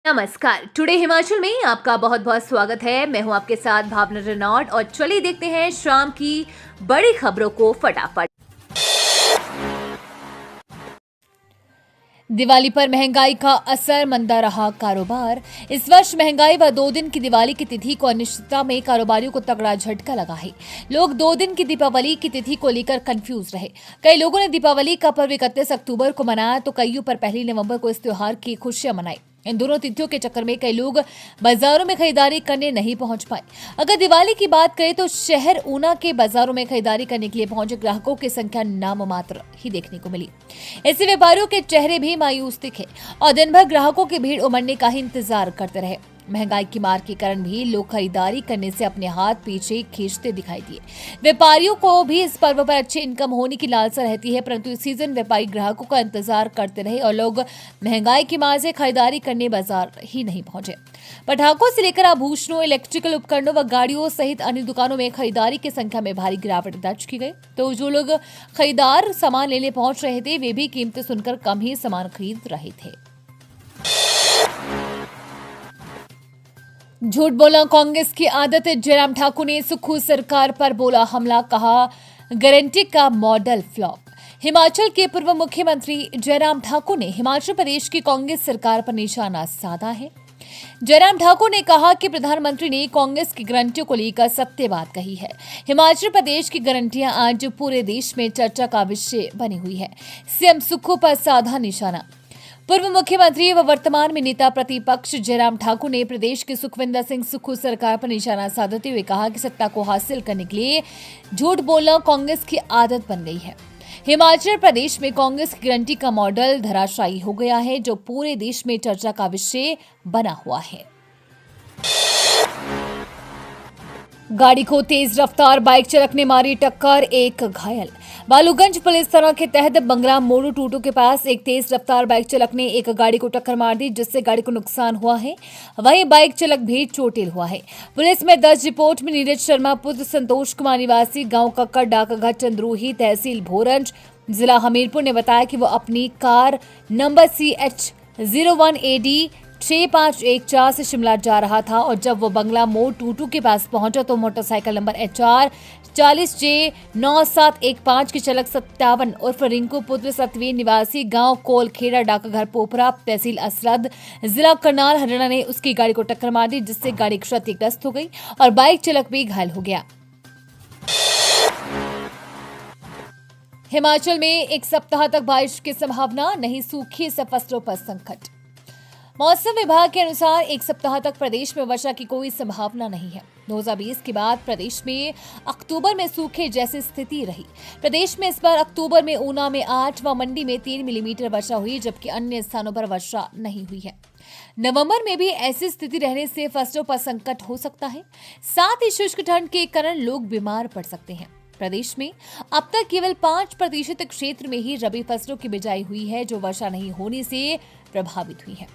नमस्कार। टुडे हिमाचल में आपका बहुत बहुत स्वागत है। मैं हूं आपके साथ भावना रेनॉल्ड और चलिए देखते हैं शाम की बड़ी खबरों को फटाफट। दिवाली पर महंगाई का असर, मंदा रहा कारोबार। इस वर्ष महंगाई व 2 दिन की दिवाली की तिथि को अनिश्चितता में कारोबारियों को तगड़ा झटका लगा है। लोग 2 दिन की दीपावली की तिथि को लेकर कंफ्यूज रहे। कई लोगों ने दीपावली का पर्व 31 अक्टूबर को मनाया तो कईयों पर 1 नवंबर को इस त्योहार की खुशियां मनाई। इन दोनों तिथियों के चक्कर में कई लोग बाजारों में खरीदारी करने नहीं पहुंच पाए। अगर दिवाली की बात करें तो शहर ऊना के बाजारों में खरीदारी करने के लिए पहुंचे ग्राहकों की संख्या नाम मात्र ही देखने को मिली। ऐसे व्यापारियों के चेहरे भी मायूस दिखे और दिन भर ग्राहकों की भीड़ उमड़ने का ही इंतजार करते रहे। महंगाई की मार के कारण भी लोग खरीदारी करने से अपने हाथ पीछे खींचते दिखाई दिए। व्यापारियों को भी इस पर्व पर अच्छी इनकम होने की लालसा रहती है, परंतु इस सीजन व्यापारी ग्राहकों का इंतजार करते रहे और लोग महंगाई की मार से खरीदारी करने बाजार ही नहीं पहुंचे। पटाखों से लेकर आभूषणों, इलेक्ट्रिकल उपकरणों व गाड़ियों सहित अन्य दुकानों में खरीदारी की संख्या में भारी गिरावट दर्ज की गई। तो जो लोग खरीदार सामान लेने पहुंच रहे थे वे भी कीमतें सुनकर कम ही सामान खरीद रहे थे। झूठ बोलना कांग्रेस की आदत है। जयराम ठाकुर ने सुक्खू सरकार पर बोला हमला, कहा गारंटी का मॉडल फ्लॉप। हिमाचल के पूर्व मुख्यमंत्री जयराम ठाकुर ने हिमाचल प्रदेश की कांग्रेस सरकार पर निशाना साधा है। जयराम ठाकुर ने कहा कि प्रधानमंत्री ने कांग्रेस की गारंटियों को लेकर सत्य बात कही है। हिमाचल प्रदेश की गारंटियां आज पूरे देश में चर्चा का विषय बनी हुई है। सीएम सुक्खू पर साधा निशाना। पूर्व मुख्यमंत्री व वर्तमान में नेता प्रतिपक्ष जयराम ठाकुर ने प्रदेश के सुखविंदर सिंह सुक्खू सरकार पर निशाना साधते हुए कहा कि सत्ता को हासिल करने के लिए झूठ बोलना कांग्रेस की आदत बन गई है। हिमाचल प्रदेश में कांग्रेस की गारंटी का मॉडल धराशायी हो गया है, जो पूरे देश में चर्चा का विषय बना हुआ है। गाड़ी को तेज रफ्तार बाइक चालक ने मारी टक्कर, एक घायल। बालूगंज पुलिस थाना के तहत बंगरा मोड़ू टूटू के पास एक तेज रफ्तार बाइक चालक ने एक गाड़ी को टक्कर मार दी, जिससे गाड़ी को नुकसान हुआ है। वहीं बाइक चालक भी चोटिल हुआ है। पुलिस में दर्ज रिपोर्ट में नीरज शर्मा पुत्र संतोष कुमार निवासी गांव कक्कर डाकघर चंद्रूही तहसील भोरंज जिला हमीरपुर ने बताया कि वो अपनी कार नंबर CH01AD 6514 से शिमला जा रहा था और जब वो बंगला मोड़ टूटू के पास पहुंचा तो मोटरसाइकिल नंबर HR 40J9715 की चालक 57 उर्फ रिंकू पुत्र सतवीर निवासी गांव कोलखेड़ा डाकघर पोपरा तहसील असरद जिला करनाल हरियाणा ने उसकी गाड़ी को टक्कर मार दी, जिससे गाड़ी क्षतिग्रस्त हो गई और बाइक चालक भी घायल हो गया। हिमाचल में एक सप्ताह तक बारिश की संभावना, नहीं सूखी से फसलों पर संकट। मौसम विभाग के अनुसार एक सप्ताह तक प्रदेश में वर्षा की कोई संभावना नहीं है। 2020 के बाद प्रदेश में अक्टूबर में सूखे जैसी स्थिति रही। प्रदेश में इस बार अक्टूबर में ऊना में 8 व मंडी में 3 मिलीमीटर वर्षा हुई, जबकि अन्य स्थानों पर वर्षा नहीं हुई है। नवंबर में भी ऐसी स्थिति रहने से फसलों पर संकट हो सकता है। साथ ही शुष्क ठंड के कारण लोग बीमार पड़ सकते हैं। प्रदेश में अब तक केवल 5% क्षेत्र में ही रबी फसलों की बिजाई हुई है, जो वर्षा नहीं होने से प्रभावित हुई है।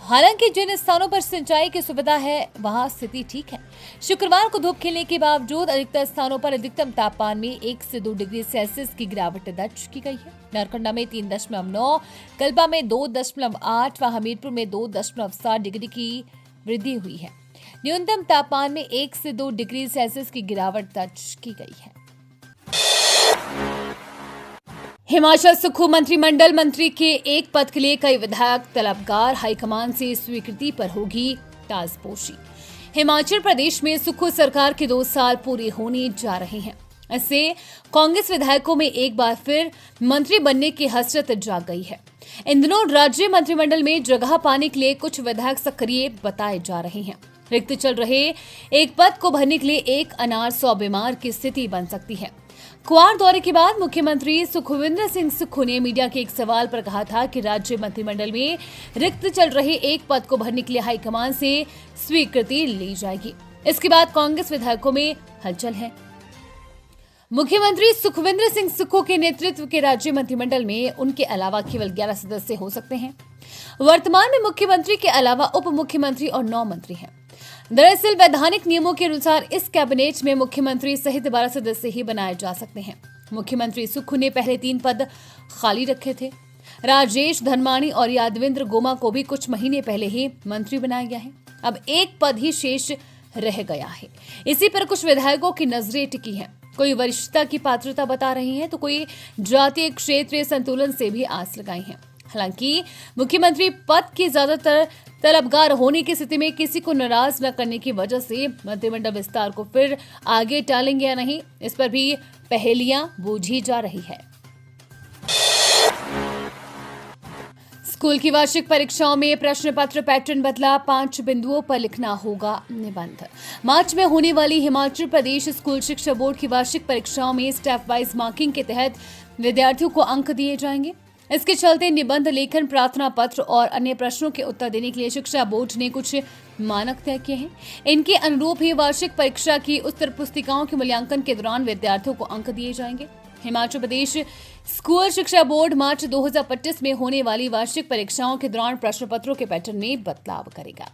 हालांकि जिन स्थानों पर सिंचाई की सुविधा है वहां स्थिति ठीक है। शुक्रवार को धूप खिलने के बावजूद अधिकतर स्थानों पर अधिकतम तापमान में 1 से 2 डिग्री सेल्सियस की गिरावट दर्ज की गई है। नारकंडा में 3.9, कल्पा में 2.8 व हमीरपुर में 2.7 डिग्री की वृद्धि हुई है। न्यूनतम तापमान में 1 से 2 डिग्री सेल्सियस की गिरावट दर्ज की गई है। हिमाचल सुक्खू मंत्रिमंडल मंत्री के एक पद के लिए कई विधायक तलबगार, हाईकमान से स्वीकृति पर होगी ताजपोशी। हिमाचल प्रदेश में सुक्खू सरकार के 2 साल पूरे होने जा रहे हैं। इससे कांग्रेस विधायकों में एक बार फिर मंत्री बनने की हसरत जाग गई है। इन दिनों राज्य मंत्रिमंडल में जगह पाने के लिए कुछ विधायक सक्रिय बताए जा रहे हैं। रिक्त चल रहे एक पद को भरने के लिए एक अनार 100 बीमार की स्थिति बन सकती है। क्वार दौरे के बाद मुख्यमंत्री सुखविंदर सिंह सुक्खू ने मीडिया के एक सवाल पर कहा था कि राज्य मंत्रिमंडल में रिक्त चल रहे एक पद को भरने के लिए हाईकमान से स्वीकृति ली जाएगी। इसके बाद कांग्रेस विधायकों में हलचल है। मुख्यमंत्री सुखविंदर सिंह सुक्खू के नेतृत्व के राज्य मंत्रिमंडल में उनके अलावा केवल 11 सदस्य हो सकते हैं। वर्तमान में मुख्यमंत्री के अलावा उप मुख्यमंत्री और 9 मंत्री हैं। दरअसल वैधानिक नियमों के अनुसार इस कैबिनेट में मुख्यमंत्री सहित 12 सदस्य ही बनाए जा सकते हैं। मुख्यमंत्री सुक्खू ने पहले 3 पद खाली रखे थे। राजेश धनमाणी और यादवेंद्र गोमा को भी कुछ महीने पहले ही मंत्री बनाया गया है। अब एक पद ही शेष रह गया है। इसी पर कुछ विधायकों की नजरें टिकी हैं। कोई वरिष्ठता की पात्रता बता रही है तो कोई जातीय क्षेत्रीय संतुलन से भी आस लगाई है। हालांकि मुख्यमंत्री पद की ज्यादातर तलबगार होने की स्थिति में किसी को नाराज न करने की वजह से मंत्रिमंडल विस्तार को फिर आगे टालेंगे या नहीं, इस पर भी पहेलियां बूझी जा रही है। स्कूल की वार्षिक परीक्षाओं में प्रश्न पत्र पैटर्न बदला, 5 बिंदुओं पर लिखना होगा निबंध। मार्च में होने वाली हिमाचल प्रदेश स्कूल शिक्षा बोर्ड की वार्षिक परीक्षाओं में स्टेप वाइज मार्किंग के तहत विद्यार्थियों को अंक दिए जाएंगे। इसके चलते निबंध लेखन, प्रार्थना पत्र और अन्य प्रश्नों के उत्तर देने के लिए शिक्षा बोर्ड ने कुछ मानक तय किए हैं। इनके अनुरूप ही वार्षिक परीक्षा की उत्तर पुस्तिकाओं के मूल्यांकन के दौरान विद्यार्थियों को अंक दिए जाएंगे। हिमाचल प्रदेश स्कूल शिक्षा बोर्ड मार्च 2025 में होने वाली वार्षिक परीक्षाओं के दौरान प्रश्न पत्रों के पैटर्न में बदलाव करेगा।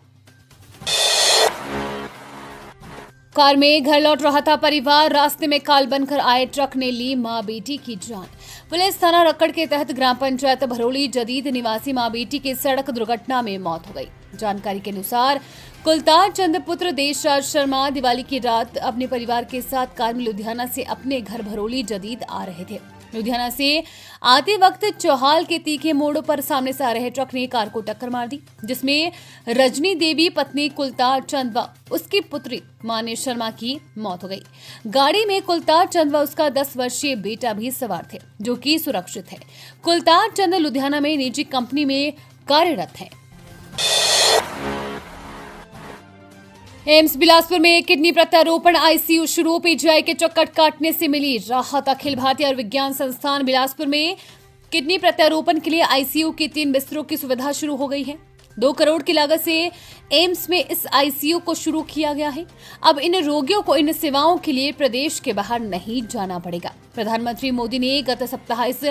कार में घर लौट रहा था परिवार, रास्ते में काल बनकर आए ट्रक ने ली मां बेटी की जान। पुलिस थाना रक्कड़ के तहत ग्राम पंचायत भरोली जदीद निवासी मां बेटी की सड़क दुर्घटना में मौत हो गई। जानकारी के अनुसार कुलतार चंद पुत्र देशराज शर्मा दिवाली की रात अपने परिवार के साथ कार में लुधियाना से अपने घर भरोली जदीद आ रहे थे। लुधियाना से आते वक्त चौहाल के तीखे मोड़ों पर सामने से आ रहे ट्रक ने कार को टक्कर मार दी, जिसमें रजनी देवी पत्नी कुलतार चंद व उसकी पुत्री माने शर्मा की मौत हो गई। गाड़ी में कुलतार चंद व उसका 10 वर्षीय बेटा भी सवार थे, जो कि सुरक्षित है। कुलतार चंद लुधियाना में निजी कंपनी में कार्यरत है। एम्स बिलासपुर में किडनी प्रत्यारोपण आईसीयू शुरू, पीजीआई के चक्कर काटने से मिली राहत। अखिल भारतीय आयुर्विज्ञान संस्थान बिलासपुर में किडनी प्रत्यारोपण के लिए आईसीयू की 3 बिस्तरों की सुविधा शुरू हो गई है। 2 करोड़ की लागत से एम्स में इस आईसीयू को शुरू किया गया है। अब इन रोगियों को इन सेवाओं के लिए प्रदेश के बाहर नहीं जाना पड़ेगा। प्रधानमंत्री मोदी ने गत सप्ताह इस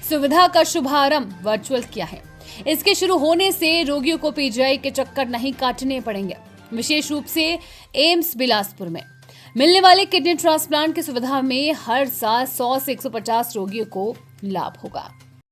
सुविधा का शुभारंभ वर्चुअल किया है। इसके शुरू होने से रोगियों को पीजीआई के चक्कर नहीं काटने पड़ेंगे। विशेष रूप से एम्स बिलासपुर में मिलने वाले किडनी ट्रांसप्लांट की सुविधा में हर साल 100 से 150 रोगियों को लाभ होगा।